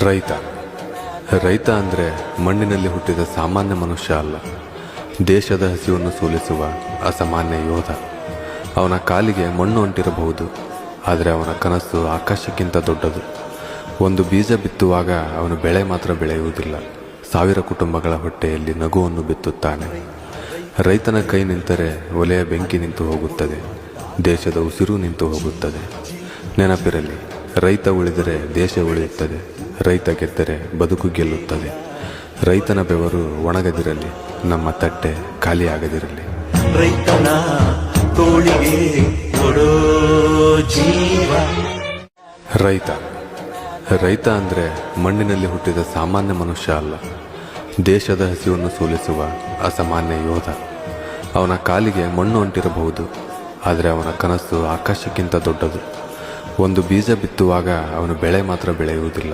ರೈತ ರೈತ ಅಂದರೆ ಮಣ್ಣಿನಲ್ಲಿ ಹುಟ್ಟಿದ ಸಾಮಾನ್ಯ ಮನುಷ್ಯ ಅಲ್ಲ, ದೇಶದ ಹಸಿವನ್ನು ಸೋಲಿಸುವ ಅಸಾಮಾನ್ಯ ಯೋಧ. ಅವನ ಕಾಲಿಗೆ ಮಣ್ಣು ಅಂಟಿರಬಹುದು, ಆದರೆ ಅವನ ಕನಸು ಆಕಾಶಕ್ಕಿಂತ ದೊಡ್ಡದು. ಒಂದು ಬೀಜ ಬಿತ್ತುವಾಗ ಅವನು ಬೆಳೆ ಮಾತ್ರ ಬೆಳೆಯುವುದಿಲ್ಲ, ಸಾವಿರ ಕುಟುಂಬಗಳ ಹೊಟ್ಟೆಯಲ್ಲಿ ನಗುವನ್ನು ಬಿತ್ತುತ್ತಾನೆ. ರೈತನ ಕೈ ನಿಂತರೆ ಒಲೆಯ ಬೆಂಕಿ ನಿಂತು ಹೋಗುತ್ತದೆ, ದೇಶದ ಉಸಿರು ನಿಂತು ಹೋಗುತ್ತದೆ. ನೆನಪಿರಲಿ, ರೈತ ಉಳಿದರೆ ದೇಶ ಉಳಿಯುತ್ತದೆ, ರೈತ ಗೆದ್ದರೆ ಬದುಕು ಗೆಲ್ಲುತ್ತದೆ. ರೈತನ ಬೆವರು ಒಣಗದಿರಲಿ, ನಮ್ಮ ತಟ್ಟೆ ಖಾಲಿಯಾಗದಿರಲಿ. ರೈತನ ತೋಳಿಗೆ ಕೊಡೋ ಜೀವ. ರೈತ ಅಂದರೆ ಮಣ್ಣಿನಲ್ಲಿ ಹುಟ್ಟಿದ ಸಾಮಾನ್ಯ ಮನುಷ್ಯ ಅಲ್ಲ, ದೇಶದ ಹಸಿವನ್ನು ಸೋಲಿಸುವ ಅಸಾಮಾನ್ಯ ಯೋಧ. ಅವನ ಕಾಲಿಗೆ ಮಣ್ಣು ಅಂಟಿರಬಹುದು, ಆದರೆ ಅವನ ಕನಸು ಆಕಾಶಕ್ಕಿಂತ ದೊಡ್ಡದು. ಒಂದು ಬೀಜ ಬಿತ್ತುವಾಗ ಅವನು ಬೆಳೆ ಮಾತ್ರ ಬೆಳೆಯುವುದಿಲ್ಲ,